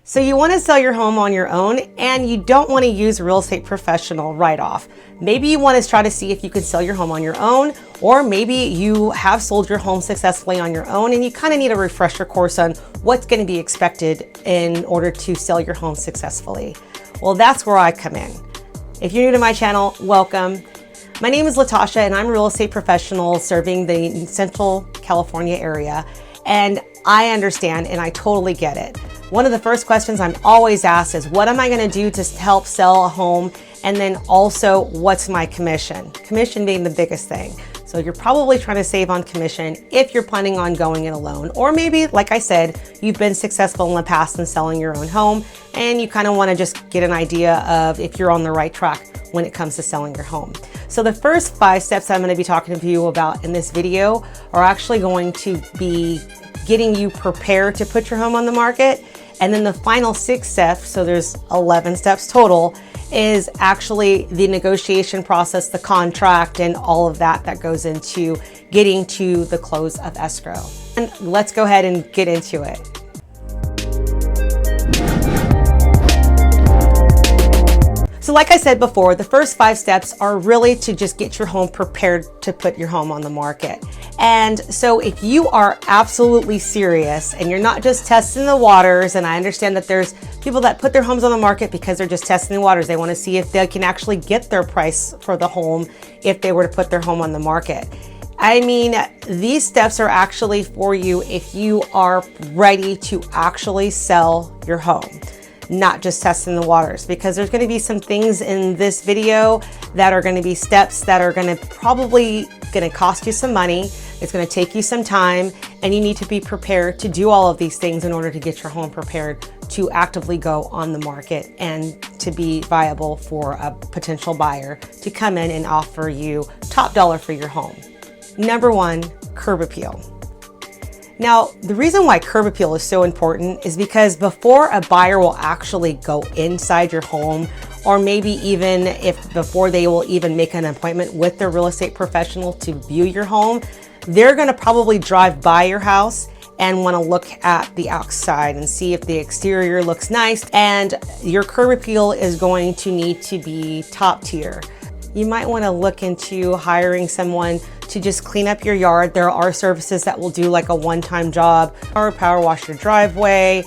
So you want to sell your home on your own and you don't want to use a real estate professional right off. Maybe you want to try to see if you can sell your home on your own, or maybe you have sold your home successfully on your own and you kind of need a refresher course on what's going to be expected in order to sell your home successfully. Well, that's where I come in. If you're new to my channel, welcome. My name is Tasha and I'm a real estate professional serving the Central California area. And I understand and I totally get it. One of the first questions I'm always asked is, what am I going to do to help sell a home? And then also, what's my commission? Commission being the biggest thing. So you're probably trying to save on commission if you're planning on going it alone. Or maybe, like I said, you've been successful in the past in selling your own home and you kind of want to just get an idea of if you're on the right track when it comes to selling your home. So the first 5 steps I'm going to be talking to you about in this video are actually going to be getting you prepared to put your home on the market. And then the final 6 steps, so there's 11 steps total, is actually the negotiation process, the contract, and all of that goes into getting to the close of escrow. And let's go ahead and get into it. So like I said before, the first 5 steps are really to just get your home prepared to put your home on the market. And so if you are absolutely serious and you're not just testing the waters, and I understand that there's people that put their homes on the market because they're just testing the waters. They want to see if they can actually get their price for the home if they were to put their home on the market. I mean, these steps are actually for you if you are ready to actually sell your home, not just testing the waters, because there's going to be some things in this video that are going to be steps that are going to probably cost you some money. It's going to take you some time, and you need to be prepared to do all of these things in order to get your home prepared to actively go on the market and to be viable for a potential buyer to come in and offer you top dollar for your home. Number 1, curb appeal. Now, the reason why curb appeal is so important is because before a buyer will actually go inside your home, or maybe even before they will even make an appointment with their real estate professional to view your home, they're going to probably drive by your house and want to look at the outside and see if the exterior looks nice. And your curb appeal is going to need to be top tier. You might want to look into hiring someone to just clean up your yard. There are services that will do like a one-time job, or power wash your driveway,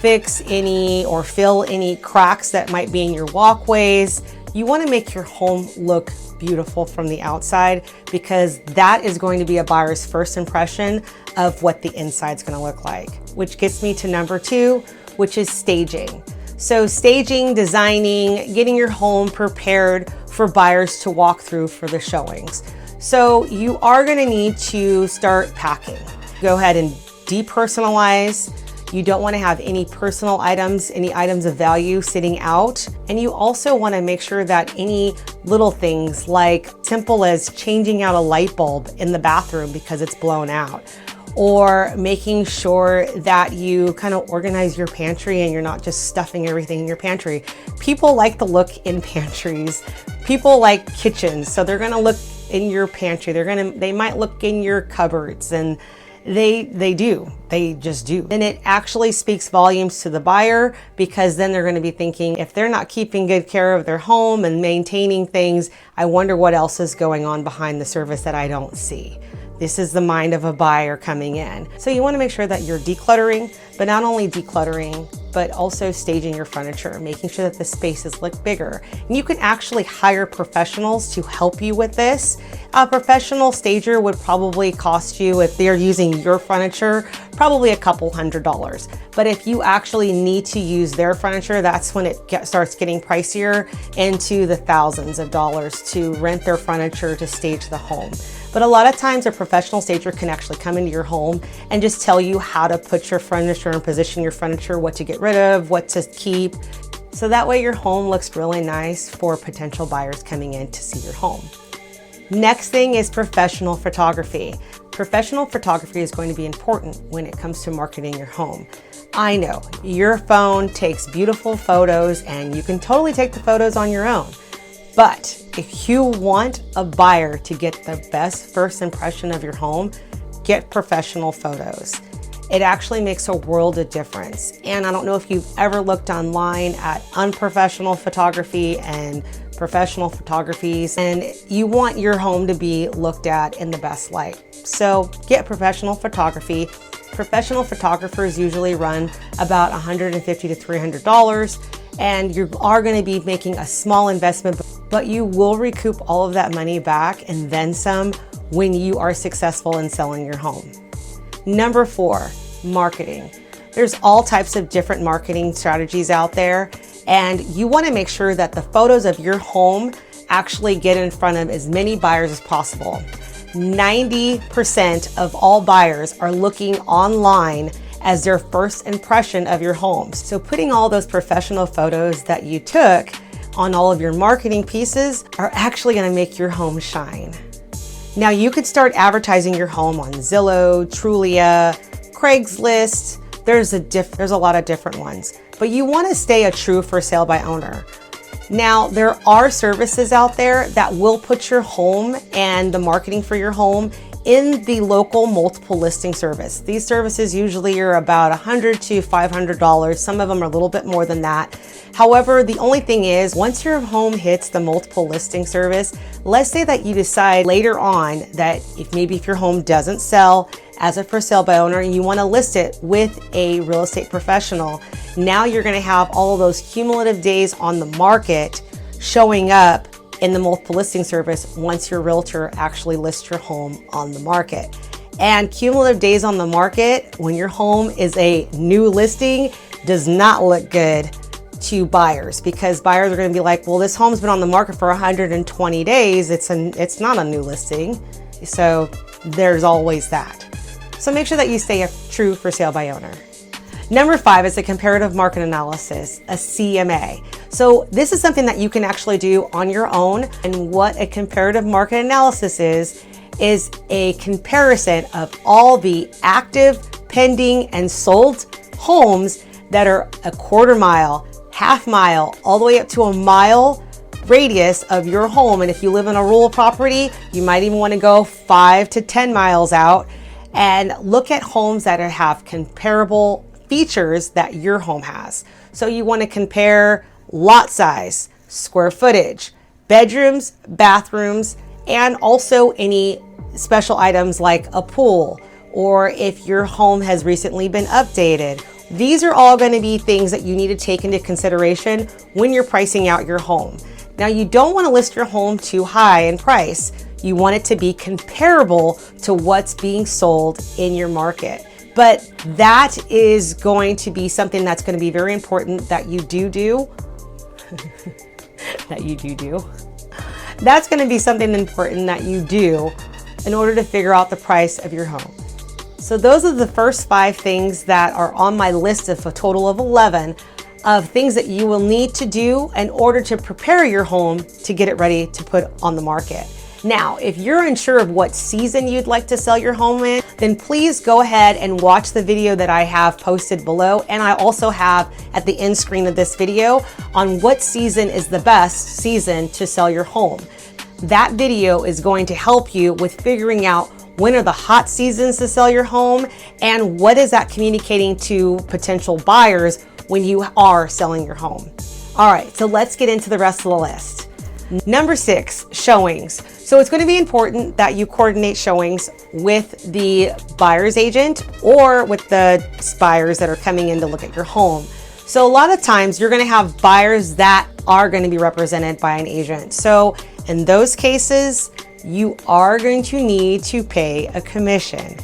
fix any or fill any cracks that might be in your walkways. You want to make your home look beautiful from the outside, because that is going to be a buyer's first impression of what the inside is going to look like. Which gets me to number 2, which is staging. So staging, designing, getting your home prepared for buyers to walk through for the showings. So you are going to need to start packing. Go ahead and depersonalize. You don't want to have any personal items, any items of value sitting out. And you also want to make sure that any little things, like simple as changing out a light bulb in the bathroom because it's blown out, or making sure that you kind of organize your pantry and you're not just stuffing everything in your pantry. People like to look in pantries. People like kitchens, so they're gonna look in your pantry. They might look in your cupboards, and they just do. And it actually speaks volumes to the buyer, because then they're gonna be thinking, if they're not keeping good care of their home and maintaining things, I wonder what else is going on behind the surface that I don't see. This is the mind of a buyer coming in. So you want to make sure that you're decluttering, but not only decluttering, but also staging your furniture, making sure that the spaces look bigger. And you can actually hire professionals to help you with this. A professional stager would probably cost you, if they're using your furniture, probably a couple $100s. But if you actually need to use their furniture, that's when it starts getting pricier, into the thousands of dollars to rent their furniture to stage the home. But a lot of times a professional stager can actually come into your home and just tell you how to put your furniture and position your furniture, what to get rid of, what to keep. So that way your home looks really nice for potential buyers coming in to see your home. Next thing is professional photography. Professional photography is going to be important when it comes to marketing your home. I know your phone takes beautiful photos and you can totally take the photos on your own. But if you want a buyer to get the best first impression of your home, get professional photos. it actually makes a world of difference. And I don't know if you've ever looked online at unprofessional photography and professional photographies, and you want your home to be looked at in the best light. So get professional photography. Professional photographers usually run about $150 to $300, and you are going to be making a small investment, but you will recoup all of that money back and then some when you are successful in selling your home. Number 4, marketing. There's all types of different marketing strategies out there, and you want to make sure that the photos of your home actually get in front of as many buyers as possible. 90% of all buyers are looking online as their first impression of your home. So putting all those professional photos that you took on all of your marketing pieces are actually going to make your home shine. Now you could start advertising your home on Zillow, Trulia, Craigslist. There's a lot of different ones, but you want to stay a true for sale by owner. Now, there are services out there that will put your home and the marketing for your home in the local multiple listing service. These services usually are about $100 to $500. Some of them are a little bit more than that. However, the only thing is, once your home hits the multiple listing service, let's say that you decide later on that if your home doesn't sell as a for sale by owner and you want to list it with a real estate professional, now you're going to have all of those cumulative days on the market showing up in the multiple listing service once your realtor actually lists your home on the market. And cumulative days on the market when your home is a new listing does not look good to buyers, because buyers are going to be like, well, this home's been on the market for 120 days. It's not a new listing. So there's always that. So make sure that you stay a true for sale by owner. Number 5 is a comparative market analysis, a CMA. So this is something that you can actually do on your own. And what a comparative market analysis is a comparison of all the active, pending, and sold homes that are a quarter mile, half mile, all the way up to a mile radius of your home. And if you live in a rural property, you might even want to go 5 to 10 miles out and look at homes that have comparable features that your home has. So you want to compare lot size, square footage, bedrooms, bathrooms, and also any special items like a pool, or if your home has recently been updated. These are all going to be things that you need to take into consideration when you're pricing out your home. Now, you don't want to list your home too high in price. You want it to be comparable to what's being sold in your market. But that is going to be something that's going to be very important that you do. That's going to be something important that you do in order to figure out the price of your home. So those are the first 5 things that are on my list of a total of 11 of things that you will need to do in order to prepare your home to get it ready to put on the market. Now, if you're unsure of what season you'd like to sell your home in, then please go ahead and watch the video that I have posted below. And I also have at the end screen of this video on what season is the best season to sell your home. That video is going to help you with figuring out when are the hot seasons to sell your home and what is that communicating to potential buyers when you are selling your home. All right, so let's get into the rest of the list. Number 6, showings. So it's going to be important that you coordinate showings with the buyer's agent or with the buyers that are coming in to look at your home. So a lot of times you're going to have buyers that are going to be represented by an agent. So in those cases, you are going to need to pay a commission.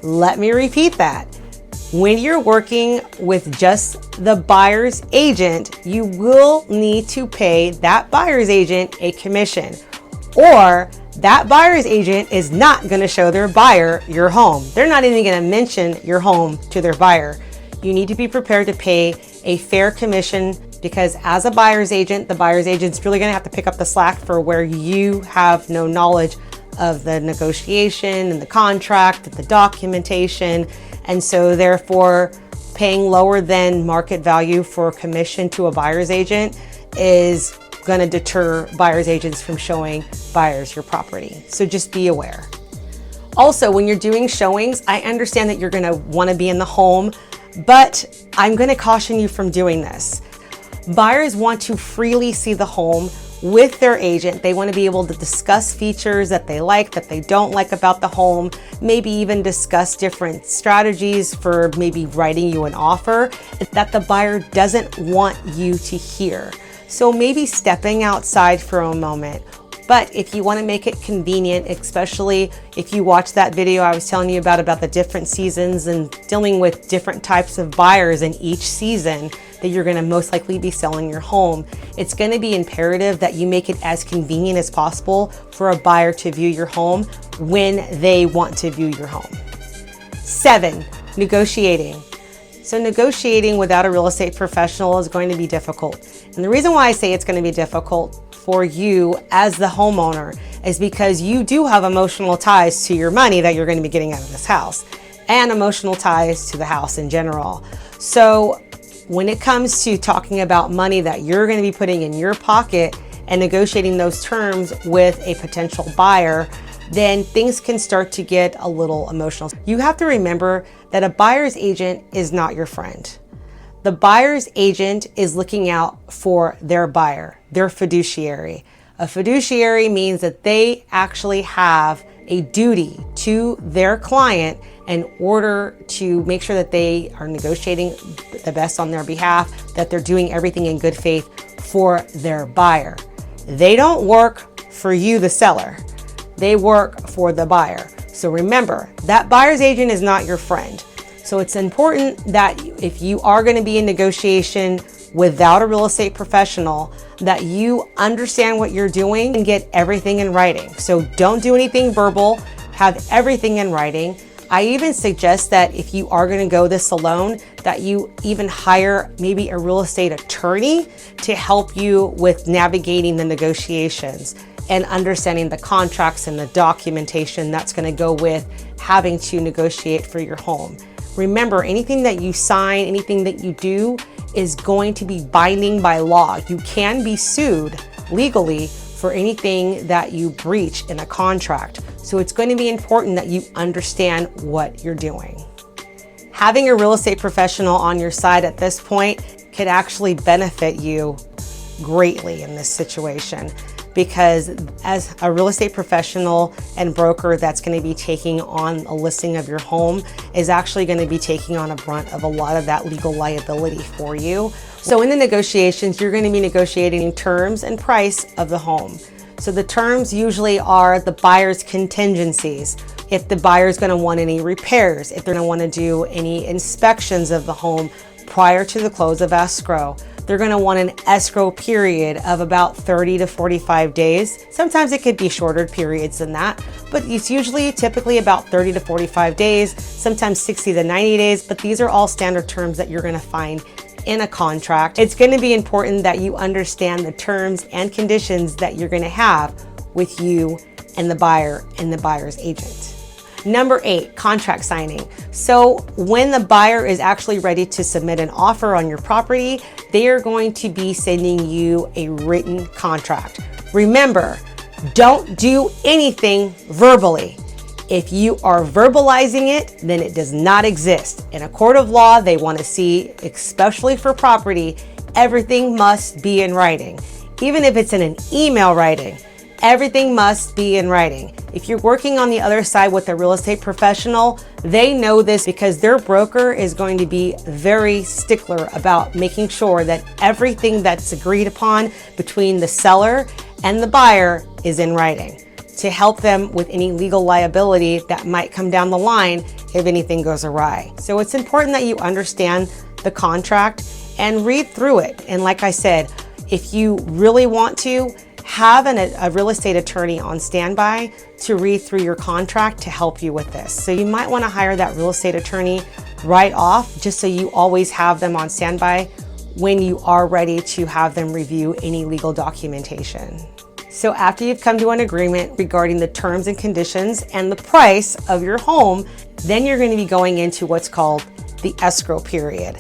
Let me repeat that. When you're working with just the buyer's agent, you will need to pay that buyer's agent a commission, or that buyer's agent is not going to show their buyer your home. They're not even going to mention your home to their buyer. You need to be prepared to pay a fair commission, because as a buyer's agent, the buyer's agent's really going to have to pick up the slack for where you have no knowledge of the negotiation and the contract, the documentation. And so therefore, paying lower than market value for a commission to a buyer's agent is going to deter buyer's agents from showing buyers your property. So just be aware. Also, when you're doing showings, I understand that you're gonna wanna be in the home, but I'm gonna caution you from doing this. Buyers want to freely see the home with their agent. They want to be able to discuss features that they like, that they don't like about the home, maybe even discuss different strategies for maybe writing you an offer that the buyer doesn't want you to hear. So maybe stepping outside for a moment. But if you want to make it convenient, especially if you watch that video I was telling you about the different seasons and dealing with different types of buyers in each season that you're going to most likely be selling your home, it's going to be imperative that you make it as convenient as possible for a buyer to view your home when they want to view your home. 7, negotiating. So negotiating without a real estate professional is going to be difficult. And the reason why I say it's going to be difficult for you as the homeowner is because you do have emotional ties to your money that you're going to be getting out of this house, and emotional ties to the house in general. So when it comes to talking about money that you're going to be putting in your pocket and negotiating those terms with a potential buyer, then things can start to get a little emotional. You have to remember that a buyer's agent is not your friend. The buyer's agent is looking out for their buyer, their fiduciary. A fiduciary means that they actually have a duty to their client in order to make sure that they are negotiating the best on their behalf, that they're doing everything in good faith for their buyer. They don't work for you, the seller. They work for the buyer. So remember, that buyer's agent is not your friend. So it's important that if you are going to be in negotiation without a real estate professional, that you understand what you're doing and get everything in writing. So don't do anything verbal, have everything in writing. I even suggest that if you are going to go this alone, that you even hire maybe a real estate attorney to help you with navigating the negotiations and understanding the contracts and the documentation that's going to go with having to negotiate for your home. Remember, anything that you sign, anything that you do is going to be binding by law. You can be sued legally for anything that you breach in a contract. So it's going to be important that you understand what you're doing. Having a real estate professional on your side at this point could actually benefit you greatly in this situation, because as a real estate professional and broker that's going to be taking on a listing of your home is actually going to be taking on a brunt of a lot of that legal liability for you. So in the negotiations, you're going to be negotiating terms and price of the home. So the terms usually are the buyer's contingencies. If the buyer is going to want any repairs, if they're going to want to do any inspections of the home prior to the close of escrow, they're going to want an escrow period of about 30 to 45 days. Sometimes it could be shorter periods than that, but it's usually typically about 30 to 45 days, sometimes 60 to 90 days, but these are all standard terms that you're going to find in a contract. It's going to be important that you understand the terms and conditions that you're going to have with you and the buyer and the buyer's agent. Number 8, contract signing. So when the buyer is actually ready to submit an offer on your property, they are going to be sending you a written contract. Remember, don't do anything verbally. If you are verbalizing it, then it does not exist. In a court of law, they want to see, especially for property, everything must be in writing. Even if it's in an email writing, everything must be in writing. If you're working on the other side with a real estate professional, they know this because their broker is going to be very stickler about making sure that everything that's agreed upon between the seller and the buyer is in writing to help them with any legal liability that might come down the line if anything goes awry. So it's important that you understand the contract and read through it. And like I said, if you really want to, have a real estate attorney on standby to read through your contract to help you with this. So you might want to hire that real estate attorney right off, just so you always have them on standby when you are ready to have them review any legal documentation. So after you've come to an agreement regarding the terms and conditions and the price of your home, then you're going to be going into what's called the escrow period.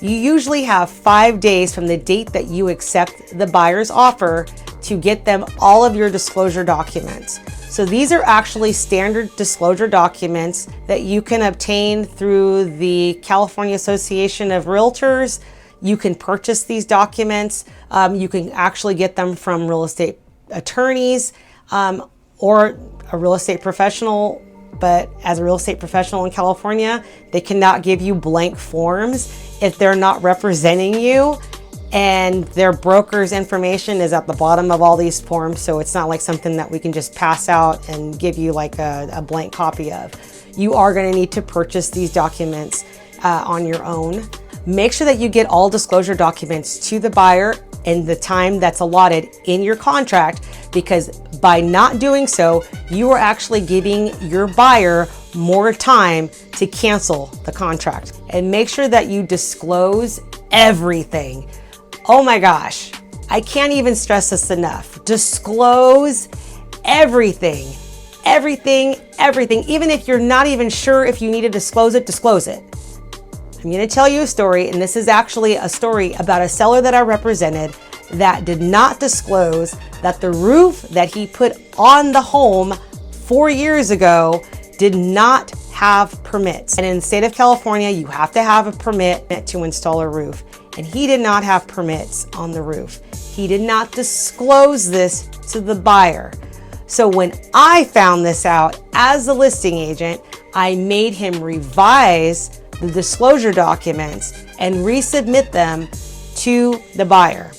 You usually have 5 days from the date that you accept the buyer's offer to get them all of your disclosure documents. So these are actually standard disclosure documents that you can obtain through the California Association of Realtors. You can purchase these documents. You can actually get them from real estate attorneys or a real estate professional. But as a real estate professional in California, they cannot give you blank forms if they're not representing you, and their broker's information is at the bottom of all these forms. So it's not like something that we can just pass out and give you like a blank copy of. You are going to need to purchase these documents on your own. Make sure that you get all disclosure documents to the buyer in the time that's allotted in your contract, because by not doing so, you are actually giving your buyer more time to cancel the contract. And make sure that you disclose everything. Oh my gosh, I can't even stress this enough. Disclose everything, everything, everything. Even if you're not even sure if you need to disclose it, disclose it. I'm going to tell you a story, and this is actually a story about a seller that I represented that did not disclose that the roof that he put on the home 4 years ago did not have permits. And in the state of California, you have to have a permit to install a roof. And he did not have permits on the roof. He did not disclose this to the buyer. So when I found this out as a listing agent, I made him revise the disclosure documents and resubmit them to the buyer.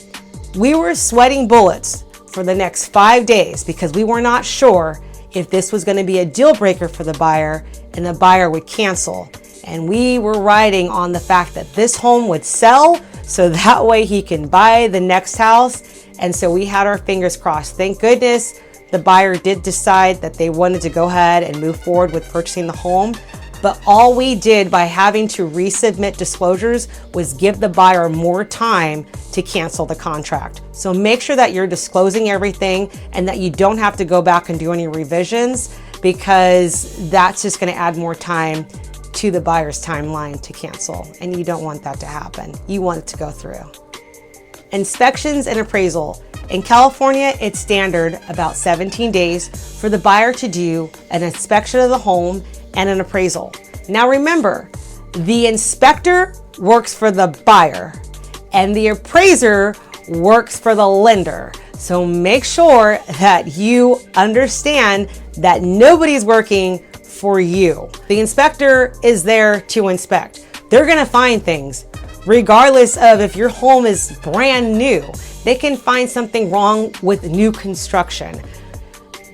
We were sweating bullets for the next 5 days because we were not sure if this was going to be a deal breaker for the buyer and the buyer would cancel. And we were riding on the fact that this home would sell so that way he can buy the next house. And so we had our fingers crossed. Thank goodness the buyer did decide that they wanted to go ahead and move forward with purchasing the home. But all we did by having to resubmit disclosures was give the buyer more time to cancel the contract. So make sure that you're disclosing everything and that you don't have to go back and do any revisions, because that's just going to add more time to the buyer's timeline to cancel. And you don't want that to happen. You want it to go through. Inspections and appraisal. In California, it's standard about 17 days for the buyer to do an inspection of the home and an appraisal. Now remember, the inspector works for the buyer and the appraiser works for the lender. So make sure that you understand that nobody's working for you. The inspector is there to inspect. They're gonna find things regardless of if your home is brand new. They can find something wrong with new construction.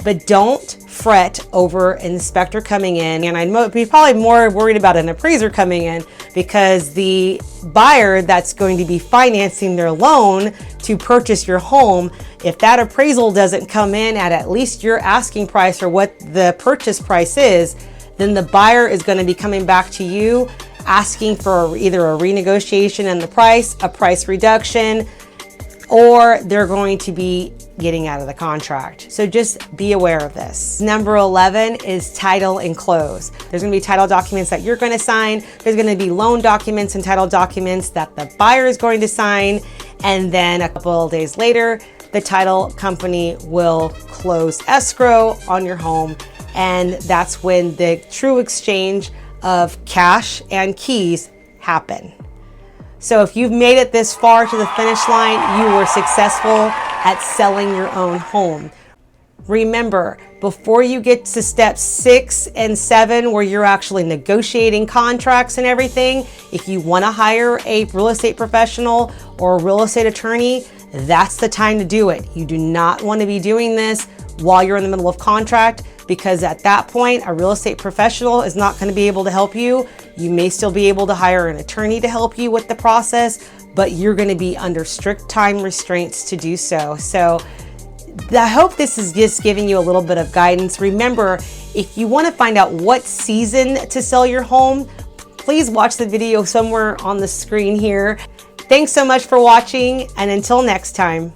But don't fret over an inspector coming in, and I'd be probably more worried about an appraiser coming in, because the buyer that's going to be financing their loan to purchase your home, if that appraisal doesn't come in at least your asking price or what the purchase price is, then the buyer is going to be coming back to you asking for either a renegotiation in the price, a price reduction, or they're going to be getting out of the contract. So just be aware of this. Number 11 is title and close. There's gonna be title documents that you're gonna sign. There's gonna be loan documents and title documents that the buyer is going to sign. And then a couple of days later, the title company will close escrow on your home. And that's when the true exchange of cash and keys happen. So if you've made it this far to the finish line, you were successful at selling your own home. Remember, before you get to steps 6 and 7, where you're actually negotiating contracts and everything, if you want to hire a real estate professional or a real estate attorney, that's the time to do it. You do not want to be doing this while you're in the middle of contract, because at that point, a real estate professional is not going to be able to help you. You may still be able to hire an attorney to help you with the process, but you're going to be under strict time restraints to do so. So I hope this is just giving you a little bit of guidance. Remember, if you want to find out what season to sell your home, please watch the video somewhere on the screen here. Thanks so much for watching, and until next time.